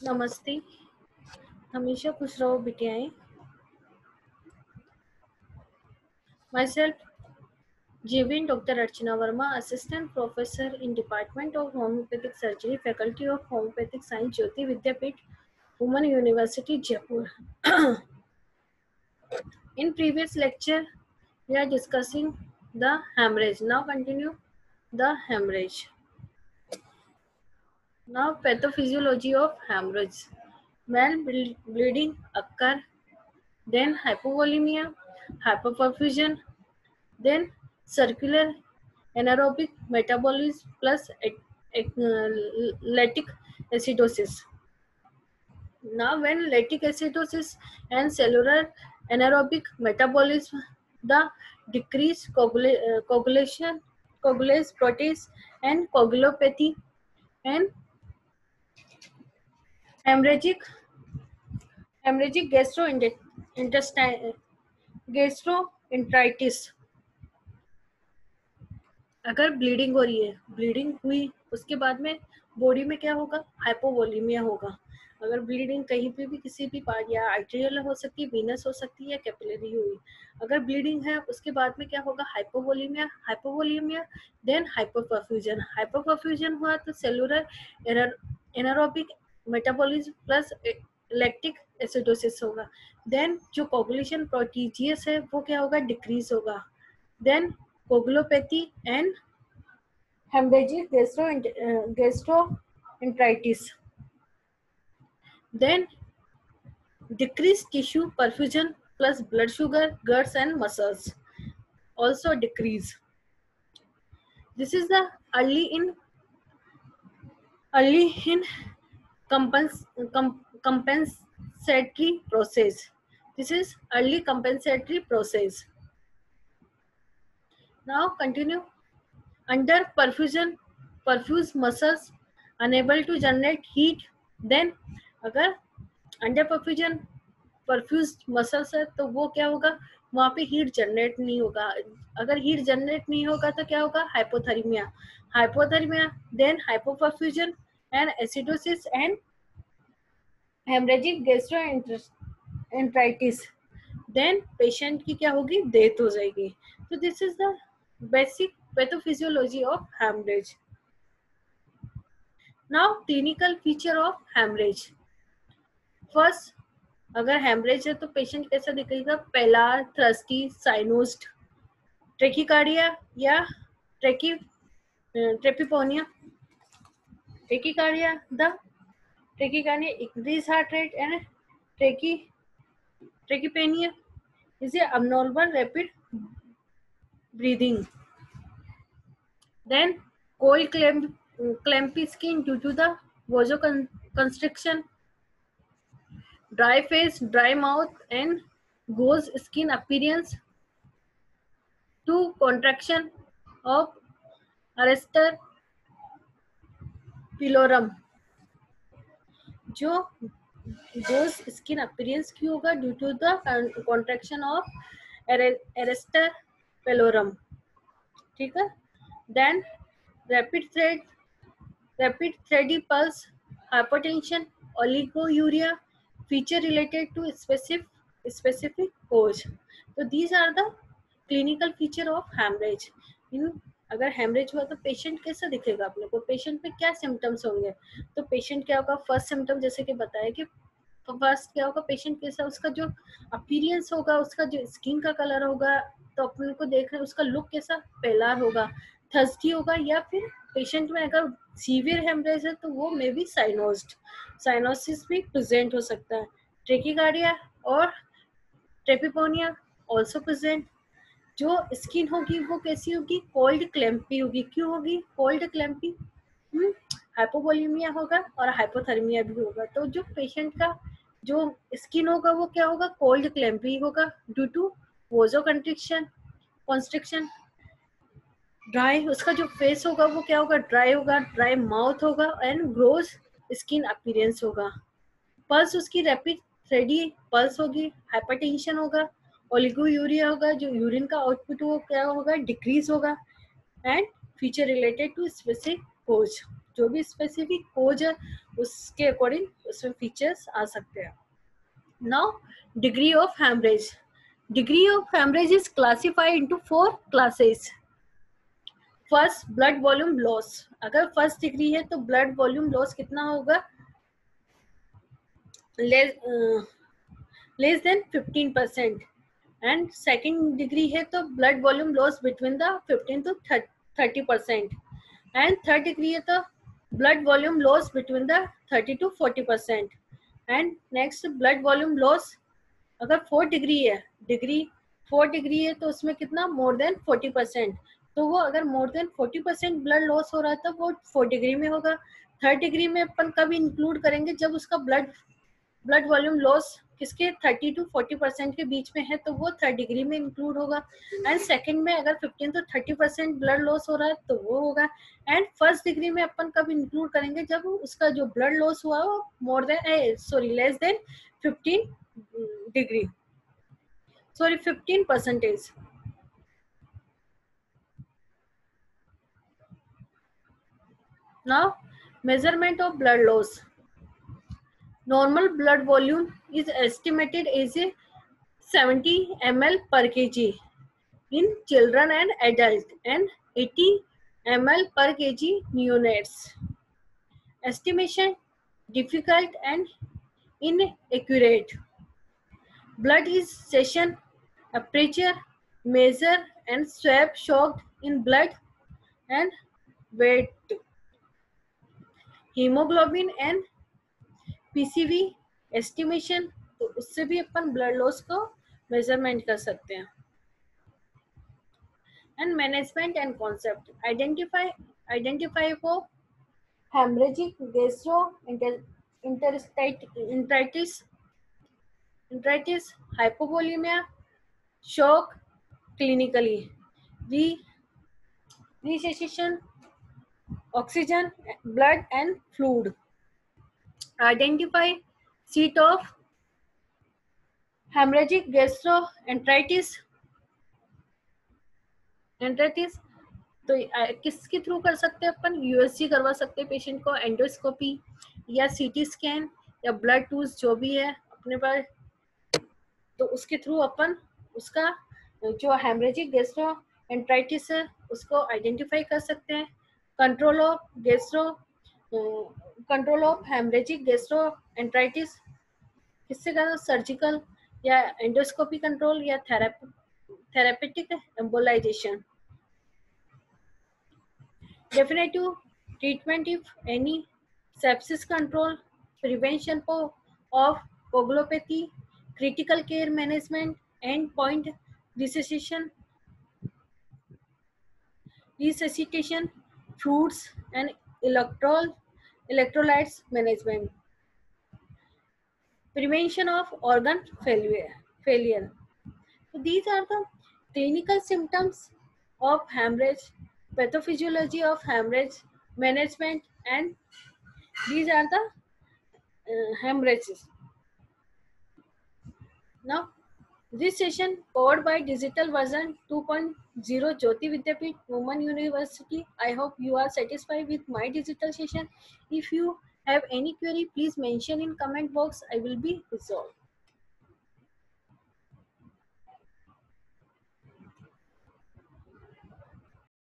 नमस्ते। हमेशा खुश रहो बिटियाएं। Myself, JVN Dr. Archana Verma, Assistant Professor in Department of Homeopathic Surgery, Faculty of Homeopathic Science, Jyoti Vidyapeeth, Women University, Jaipur. In previous lecture, we are discussing the hemorrhage. Now continue the hemorrhage. Now pathophysiology of hemorrhage. Bleeding occur, then hypovolemia, hypoperfusion, then circular anaerobic metabolism plus lactic acidosis. Now, when lactic acidosis and cellular anaerobic metabolism, the decreased coagulation, coagulase protease, and coagulopathy, and hemorrhagic gastroenteritis. अगर bleeding हो रही है, bleeding हुई, उसके बाद में body में क्या होगा, हाइपोवोलीमिया होगा। अगर ब्लीडिंग कहीं पे भी किसी भी पार्ट या आर्टेरियल हो सकती है, वीनस हो सकती है, कैपिलरी हुई, अगर ब्लीडिंग है उसके बाद में क्या होगा, hypovolaemia, hypovolaemia then hypoperfusion, hypoperfusion हुआ तो cellular anaerobic metabolism plus lactic acidosis होगा। देन जो कोगुलेशन प्रोटीजियस है वो क्या होगा, डिक्रीज होगा। Then coagulopathy and hemorrhagic gastroenteritis. Then decreased tissue perfusion plus blood sugar, guts and muscles also decrease. This is the early in compensatory process. This is early compensatory process. Now continue. Under perfusion, perfuse muscles unable to generate heat. Then अगर under perfuse muscles है तो वो क्या होगा, वहां पे heat generate नहीं होगा। अगर हीट जनरेट नहीं होगा तो क्या होगा, hypothermia, hypothermia then hypoperfusion and acidosis and haemorrhagic gastroenteritis. Then patient की क्या होगी, डेथ हो जाएगी। तो this is the basic pathophysiology of haemorrhage. Now clinical feature of haemorrhage. First, अगर हेमरेज है तो पेशेंट कैसा दिखेगा, पेलार, थ्रस्टी, साइनोस्ड, ट्रेकिकार्डिया या ट्रेपिपोनिया। ट्रेकिकार्डिया, increased heart rate and trachypnea is a abnormal rapid breathing. Then cold clumpy skin due to the vasoconstriction, dry face, dry mouth and gauze skin appearance. 2. Contraction of arrestor pilorum. जो goose skin appearance क्यों होगा, due to the contraction of arrector pilorum. ठीक है। Then rapid thready pulse, hypertension, oliguria, feature related to specific cause. तो these are the clinical feature of haemorrhage. अगर haemorrhage हुआ तो patient कैसा दिखेगा अपने को, पेशेंट में क्या सिम्टम्स होंगे। तो पेशेंट क्या होगा, फर्स्ट सिम्टम जैसे कि बताया कि फर्स्ट क्या होगा, पेशेंट कैसा, उसका जो अपीयरेंस होगा, उसका जो स्किन का कलर होगा, तो अपने को देख रहे हैं उसका लुक कैसा, पेलार होगा, थर्स्टी होगा, या फिर पेशेंट में अगर सीवियर हेमरेज है तो वो मे बी साइनोसिस भी प्रेजेंट हो सकता है। ट्रेकिकार्डिया और ट्रेपिपोनिया ऑल्सो प्रेजेंट। जो स्किन होगी वो कैसी होगी, कोल्ड क्लैम्पी होगी। क्यों होगी कोल्ड क्लैम्पी, हाइपोवोलीमिया होगा और हाइपोथर्मिया भी होगा। तो जो पेशेंट का जो स्किन होगा वो क्या होगा, कोल्ड क्लैम्पी होगा ड्यू टू वासोकंस्ट्रिक्शन। ड्राई, उसका जो फेस होगा वो क्या होगा, ड्राई होगा, ड्राई माउथ होगा एंड ग्रोस स्किन अपीयरेंस होगा। पल्स उसकी रैपिड थ्रेडी पल्स होगी, हाइपरटेंशन होगा, ओलिगोयूरिया होगा, जो यूरिन का आउटपुट वो क्या होगा, डिक्रीज होगा and feature related to specific cause. जो भी स्पेसिफिक कोज है उसके अकॉर्डिंग उसमें फीचर्स आ सकते हैं. Now degree of haemorrhage. Degree of haemorrhage is classified into 4 classes. First, blood volume loss. अगर फर्स्ट डिग्री है तो ब्लड वॉल्यूम लॉस कितना होगा? Less than 15%. And second degree है तो blood volume loss between the 15 to 30%. And third degree है तो blood volume loss between the 30 to 40%. And next blood volume loss अगर 4 डिग्री है, डिग्री 4 डिग्री है तो उसमें कितना? More than 40%. तो वो अगर मोर देन 40% ब्लड लॉस हो रहा है तो वो 4 डिग्री में होगा. थर्ड डिग्री में अपन कब इंक्लूड करेंगे? जब उसका ब्लड वॉल्यूम लॉस किसके 30 to 40% के बीच में है तो वो थर्ड डिग्री में इंक्लूड होगा. एंड सेकंड में अगर 15 to 30% ब्लड लॉस हो रहा है तो वो होगा. एंड फर्स्ट डिग्री में अपन कब इंक्लूड करेंगे? जब उसका जो ब्लड लॉस हुआ वो more than less than 15 degree, 15%. Now measurement of blood loss. Normal blood volume is estimated as a 70 ml per kg in children and adult and 80 ml per kg neonates. Estimation difficult and inaccurate. Blood is session, aperture, measure and swab shocked in blood and weight. Haemoglobin and PCV estimation, तो उससे भी अपन blood loss को measurement कर सकते हैं. And management and concept. Identify for haemorrhagic gastroenteritis hypovolaemia shock clinically. Resuscitation oxygen, blood and fluid. Identify seat of hemorrhagic gastroenteritis. तो किसके थ्रू कर सकते हैं अपन? यूएसजी करवा सकते हैं पेशेंट को, एंडोस्कोपी या सीटी स्कैन या ब्लड टूल्स जो भी है अपने पास, तो उसके थ्रू अपन उसका जो हेमरेजिक गैस्ट्रोएंटेराइटिस है उसको आइडेंटिफाई कर सकते हैं. कंट्रोल ऑफ हेमरेजिक गैस्ट्रोएंटेराइटिस किससे करना? सर्जिकल या एंडोस्कोपी कंट्रोल या therapeutic embolisation. Definitive treatment if any: sepsis control, prevention of coagulopathy, critical care management, endpoint resuscitation, fluids and electrolytes management. Prevention of organ failure. So these are the clinical symptoms of hemorrhage, pathophysiology of hemorrhage, management, and these are the hemorrhages. Now, this session powered by digital version 2.0 Jyoti Vidyapeeth Women University. I hope you are satisfied with my digital session. If you have any query, please mention in comment box. I will be resolved.